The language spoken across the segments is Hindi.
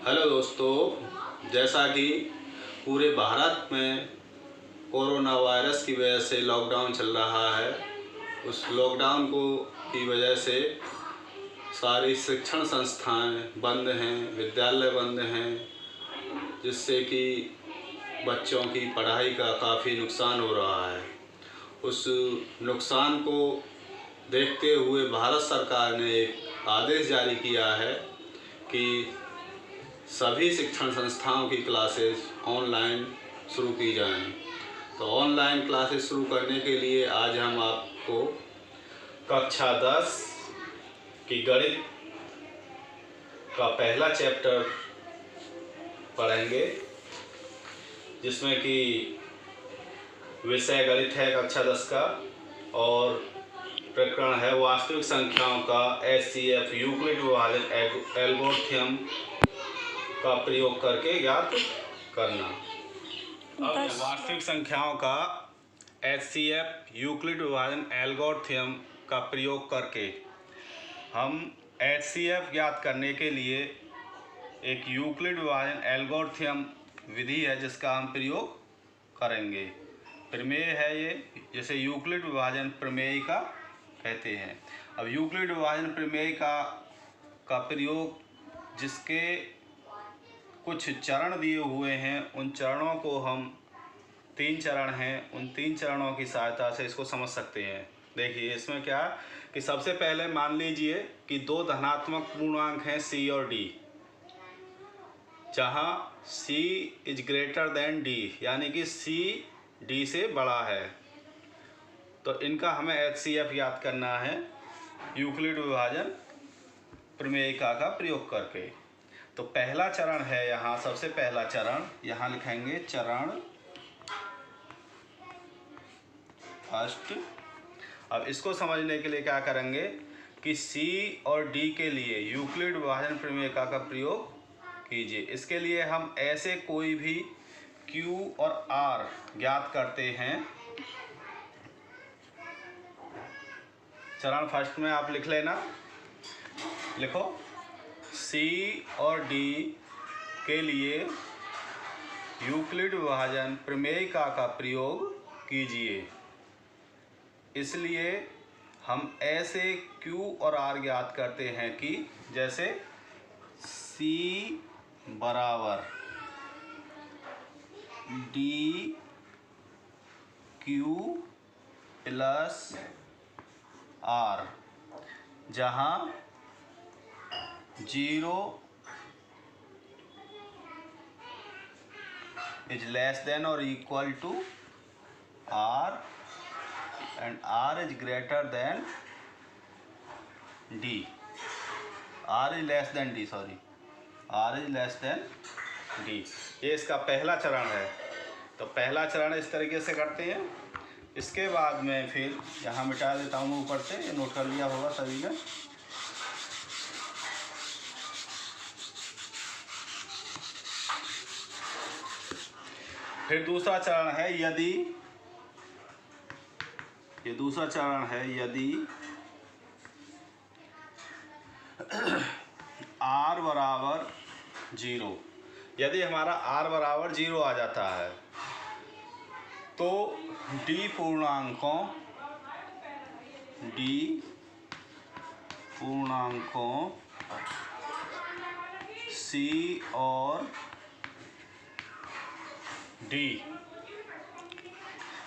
हेलो दोस्तों, जैसा कि पूरे भारत में कोरोना वायरस की वजह से लॉकडाउन चल रहा है, उस लॉकडाउन की वजह से सारी शिक्षण संस्थाएं बंद हैं, विद्यालय बंद हैं, जिससे कि बच्चों की पढ़ाई का काफ़ी नुकसान हो रहा है। उस नुकसान को देखते हुए भारत सरकार ने एक आदेश जारी किया है कि सभी शिक्षण संस्थाओं की क्लासेस ऑनलाइन शुरू की जाएं। तो ऑनलाइन क्लासेस शुरू करने के लिए आज हम आपको कक्षा 10 की गणित का पहला चैप्टर पढ़ेंगे, जिसमें कि विषय गणित है कक्षा 10 का, और प्रकरण है वास्तविक संख्याओं का HCF यूक्लिड विभाजन एल्गोरिथ्म का प्रयोग करके ज्ञात करना। अब वास्तविक संख्याओं का HCF यूक्लिड विभाजन एल्गोरिथ्म का प्रयोग करके हम HCF ज्ञात करने के लिए एक यूक्लिड विभाजन एल्गोरिथ्म विधि है जिसका हम प्रयोग करेंगे। प्रमेय है ये, जिसे यूक्लिड विभाजन प्रमेय का कहते हैं। अब यूक्लिड विभाजन प्रमेय का प्रयोग, जिसके कुछ चरण दिए हुए हैं, उन चरणों को हम 3 चरण हैं, उन 3 चरणों की सहायता से इसको समझ सकते हैं। देखिए इसमें क्या है कि सबसे पहले मान लीजिए कि 2 धनात्मक पूर्णांक हैं C और D, जहाँ C is greater than D, यानी कि C D से बड़ा है। तो इनका हमें HCF याद करना है यूक्लिड विभाजन प्रमेय का प्रयोग करके। तो पहला चरण है, यहाँ सबसे पहला चरण यहाँ लिखेंगे चरण फर्स्ट। अब इसको समझने के लिए क्या करेंगे कि C और D के लिए यूक्लिड विभाजन प्रमेय का प्रयोग कीजिए। इसके लिए हम ऐसे कोई भी Q और R ज्ञात करते हैं। चरण फर्स्ट में आप लिख लेना, लिखो C और D के लिए यूक्लिड विभाजन प्रमेय का प्रयोग कीजिए। इसलिए हम ऐसे Q और R ज्ञात करते हैं कि जैसे C बराबर D Q प्लस R, जहाँ 0 is less than or equal to R and R is greater than D. R is less than D, sorry. R is less than D. ये इसका पहला चरण है। तो पहला चरण इस तरीके से करते हैं। इसके बाद में फिर यहाँ मिटा देता हूँ ऊपर से, ये नोट कर लिया होगा सभी ने। फिर दूसरा चरण है यदि, ये दूसरा चरण है यदि R बराबर 0, यदि हमारा R बराबर 0 आ जाता है तो D पूर्णांकों C और D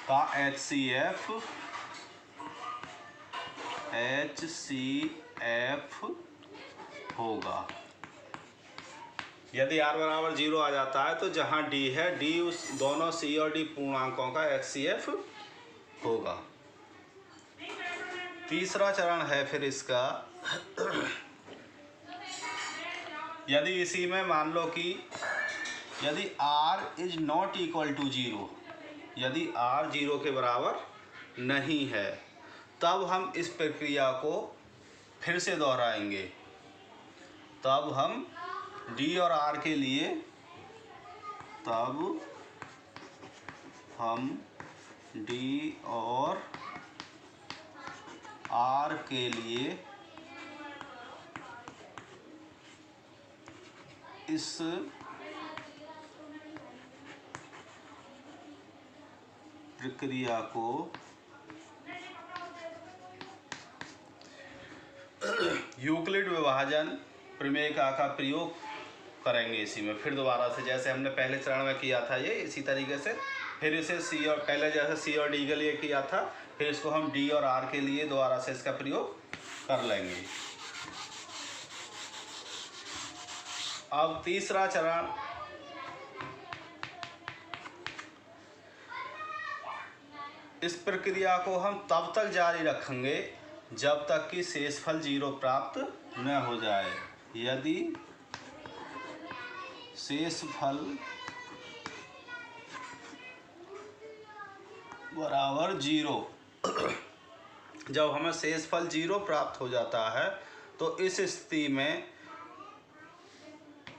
का HCF होगा। यदि R बराबर 0 आ जाता है तो जहाँ D है, D उस दोनों C और D पूर्णांकों का HCF होगा। तीसरा चरण है फिर इसका, यदि इसी में मान लो कि यदि R is not equal to 0, यदि R 0 के बराबर नहीं है, तब हम इस प्रक्रिया को फिर से दोहराएंगे। तब हम D और R के लिए, तब हम D और R के लिए इस प्रक्रिया को यूक्लिड विभाजन प्रमेय का प्रयोग करेंगे इसी में। फिर दोबारा से जैसे हमने पहले चरण में किया था ये, इसी तरीके से फिर इसे सी और पहले जैसे सी और डी के लिए किया था, फिर इसको हम डी और आर के लिए दोबारा से इसका प्रयोग कर लेंगे। अब तीसरा चरण, इस प्रक्रिया को हम तब तक जारी रखेंगे जब तक कि शेषफल 0 प्राप्त न हो जाए। यदि शेषफल बराबर 0, जब हमें शेषफल 0 प्राप्त हो जाता है तो इस स्थिति में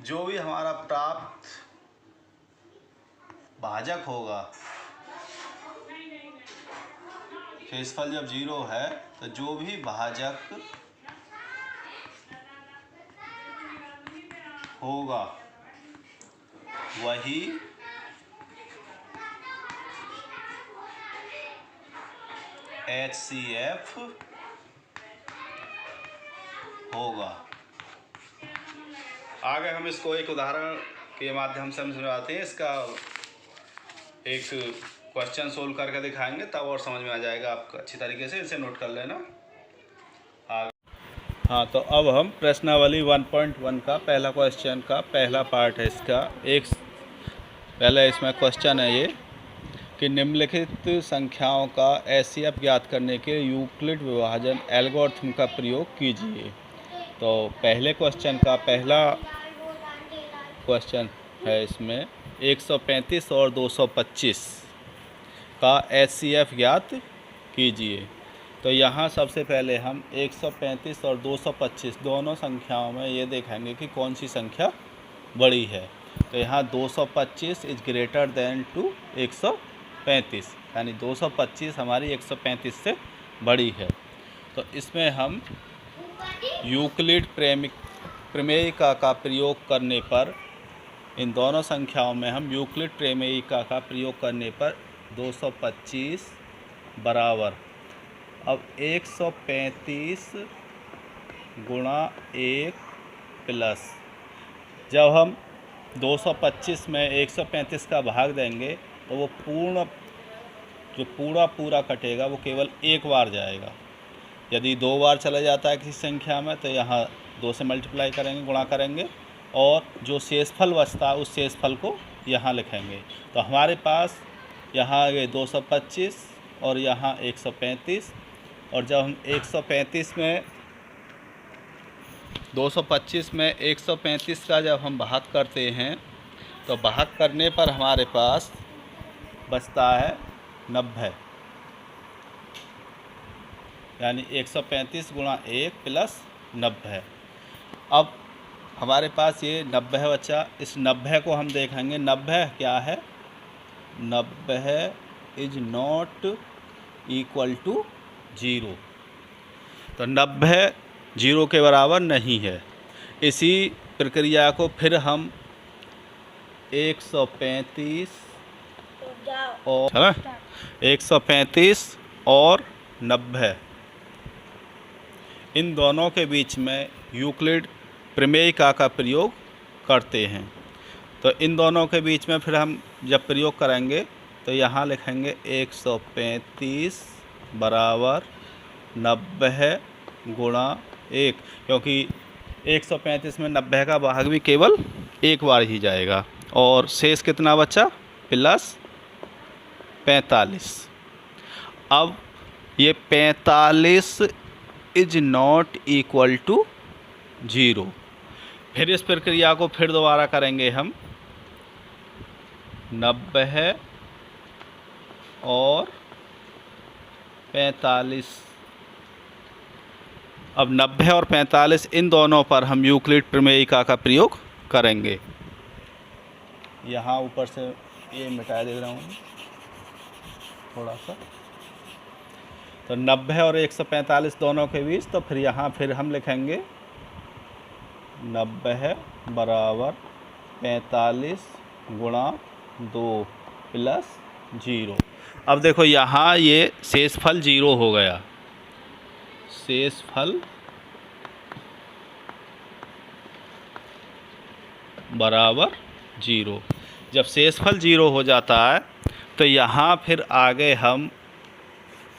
जो भी हमारा प्राप्त भाजक होगा, शेषफल जब 0 है तो जो भी भाजक होगा वही HCF होगा। आगे हम इसको एक उदाहरण के माध्यम से समझाते हैं। इसका एक क्वेश्चन सोल्व करके दिखाएंगे, तब और समझ में आ जाएगा आपको अच्छी तरीके से। इसे नोट कर लेना। हाँ, तो अब हम प्रश्नावली 1.1 का पहला क्वेश्चन का पहला पार्ट है इसका। एक पहले इसमें क्वेश्चन है ये कि निम्नलिखित संख्याओं का HCF ज्ञात करने के यूक्लिड विभाजन एल्गोरिथम का प्रयोग कीजिए। तो पहले क्वेश्चन का पहला क्वेश्चन है इसमें 135 और 225 का HCF ज्ञात कीजिए। तो यहाँ सबसे पहले हम 135 और 225 दोनों संख्याओं में ये देखेंगे कि कौन सी संख्या बड़ी है। तो यहाँ 225 इज ग्रेटर देन टू 135, यानी 225 हमारी 135 से बड़ी है। तो इसमें हम यूक्लिड प्रमेयिका का प्रयोग करने पर, इन दोनों संख्याओं में हम यूक्लिड प्रमेयिका का प्रयोग करने पर 225 बराबर, अब 135 गुणा 1 प्लस, जब हम 225 में 135 का भाग देंगे तो वो पूरा कटेगा वो केवल एक बार जाएगा। यदि 2 बार चला जाता है किसी संख्या में तो यहाँ 2 से मल्टीप्लाई करेंगे, गुणा करेंगे, और जो शेषफल बचता है उस शेषफल को यहाँ लिखेंगे। तो हमारे पास यहाँ आ गए 225 और यहाँ 135, और जब हम 135 में 225 में 135 का जब हम भाग करते हैं तो भाग करने पर हमारे पास बचता है 90, यानी 135 गुणा 1 प्लस 90। अब हमारे पास ये 90 बचा। इस 90 को हम देखेंगे, 90 क्या है, 90 इज नॉट इक्वल टू 0। तो 90 0 के बराबर नहीं है। इसी प्रक्रिया को फिर हम 135 और 135 और 90 इन दोनों के बीच में यूक्लिड प्रमेयिका का प्रयोग करते हैं। तो इन दोनों के बीच में फिर हम जब प्रयोग करेंगे तो यहाँ लिखेंगे 135 बराबर 90 गुणा 1, क्योंकि 135 में 90 का भाग भी केवल एक बार ही जाएगा। और शेष कितना बचा, प्लस 45। अब ये 45 इज नॉट इक्वल टू 0। फिर इस प्रक्रिया को फिर दोबारा करेंगे हम, 90 और 45। अब 90 और 45 इन दोनों पर हम यूक्लिड प्रमेयिका का प्रयोग करेंगे। यहाँ ऊपर से ये मिटा दे रहा हूँ थोड़ा सा। तो 90 और 145 दोनों के बीच, तो फिर यहाँ फिर हम लिखेंगे 90 बराबर 45 गुणा 2 प्लस 0। अब देखो यहाँ ये शेषफल 0 हो गया, शेषफल बराबर 0। जब शेषफल 0 हो जाता है तो यहाँ फिर आगे हम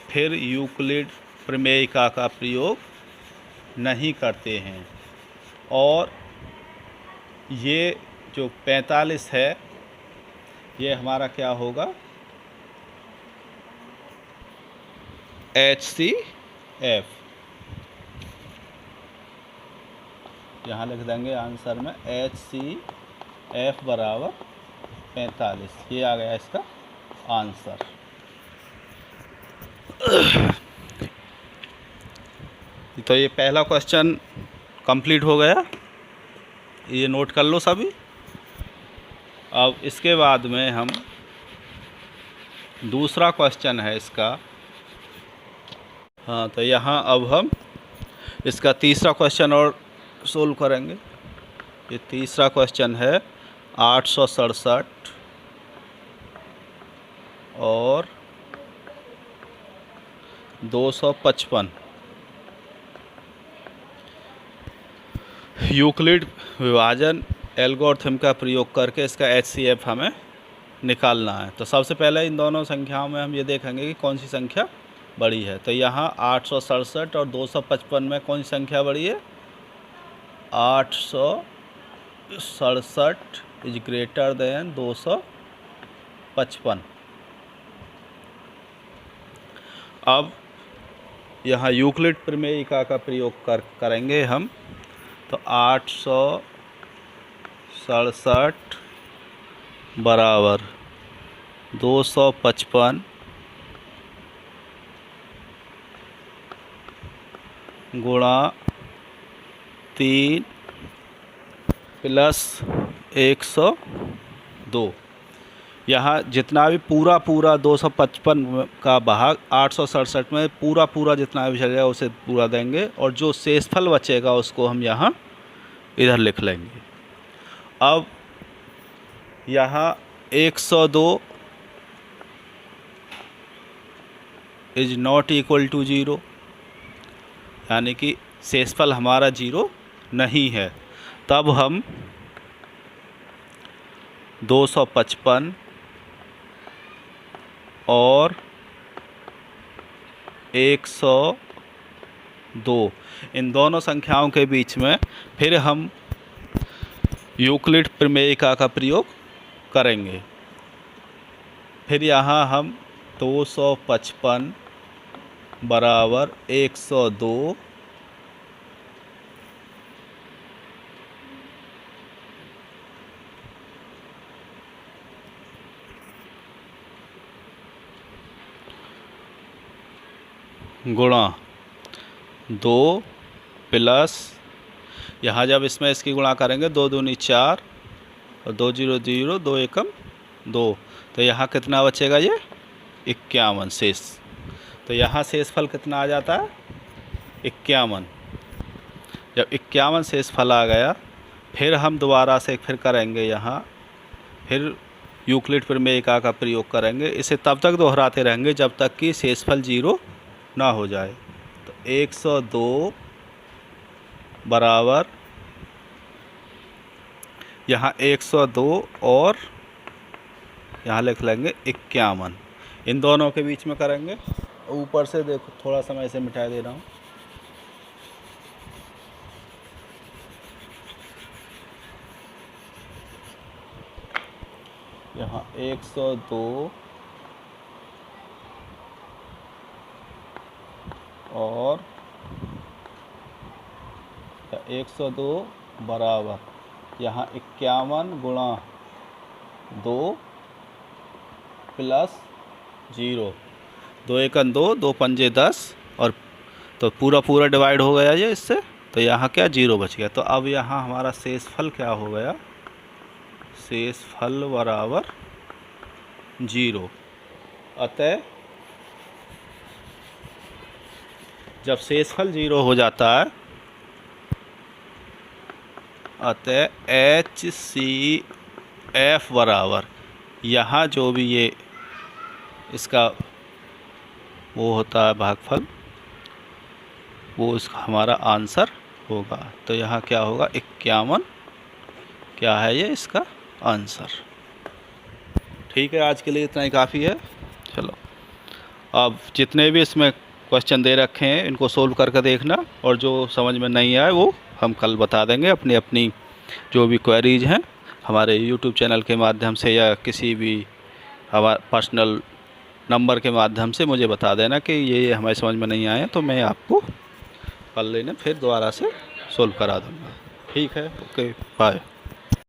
फिर यूक्लिड प्रमेयिका का प्रयोग नहीं करते हैं, और ये जो 45 है ये हमारा क्या होगा, HCF। यहाँ लिख देंगे आंसर में HCF बराबर 45। ये आ गया इसका आंसर। तो ये पहला क्वेश्चन कंप्लीट हो गया, ये नोट कर लो सभी। अब इसके बाद में हम दूसरा क्वेश्चन है इसका, हाँ, तो यहाँ अब हम इसका तीसरा क्वेश्चन और सोल्व करेंगे। ये तीसरा क्वेश्चन है 867 और 255। यूक्लिड विभाजन एल्गोरिथम का प्रयोग करके इसका HCF हमें निकालना है। तो सबसे पहले इन दोनों संख्याओं में हम ये देखेंगे कि कौन सी संख्या बड़ी है। तो यहाँ 867 और 255 में कौन सी संख्या बड़ी है, 867 इज ग्रेटर देन 255। अब यहाँ यूक्लिड प्रमेयिका का प्रयोग करेंगे हम। तो 867 बराबर 255 गुणा 3 प्लस 102। यहाँ जितना भी पूरा 255 का भाग 867 में पूरा जितना भी चलेगा उसे पूरा देंगे, और जो शेषफल बचेगा उसको हम यहाँ इधर लिख लेंगे। अब यहाँ 102 इज नॉट इक्वल टू 0, यानी कि शेषफल हमारा 0 नहीं है। तब हम 255 और 102 इन दोनों संख्याओं के बीच में फिर हम यूक्लिड प्रमेयिका का प्रयोग करेंगे। फिर यहाँ हम 255 बराबर 102 गुणा 2 प्लस, यहाँ जब इसमें इसकी गुणा करेंगे 2 दूनी 4 और 2 0 0 2 एकम 2, तो यहाँ कितना बचेगा, ये 51 शेष। तो यहाँ शेषफल कितना आ जाता है, 51। जब 51 शेषफल आ गया फिर हम दोबारा से फिर करेंगे, यहाँ फिर यूक्लिड प्रमेयिका का प्रयोग करेंगे। इसे तब तक दोहराते रहेंगे जब तक कि शेषफल 0 ना हो जाए। तो 102 बराबर यहाँ 102 और यहाँ लिख लेंगे 51, इन दोनों के बीच में करेंगे। ऊपर से देखो थोड़ा सा मैं इसे मिटा दे रहा हूँ। यहाँ 102 और 102 बराबर यहाँ 51 गुणा 2 प्लस 0, 2 एकम 2, 2 पंजे 10, और तो पूरा डिवाइड हो गया ये इससे, तो यहाँ क्या 0 बच गया। तो अब यहाँ हमारा शेषफल क्या हो गया, शेषफल बराबर 0। अतः जब शेषफल 0 हो जाता है, अतः HCF बराबर यहाँ जो भी ये इसका वो होता है भागफल, वो इसका हमारा आंसर होगा। तो यहाँ क्या होगा 51, क्या है ये इसका आंसर। ठीक है, आज के लिए इतना ही काफ़ी है। चलो, अब जितने भी इसमें क्वेश्चन दे रखे हैं इनको सोल्व करके देखना, और जो समझ में नहीं आए वो हम कल बता देंगे। अपनी अपनी जो भी क्वेरीज हैं हमारे YouTube चैनल के माध्यम से या किसी भी हमारे पर्सनल नंबर के माध्यम से मुझे बता देना कि ये हमारे समझ में नहीं आए, तो मैं आपको कल लेने फिर दोबारा से सोल्व करा दूँगा। ठीक है, ओके, बाय।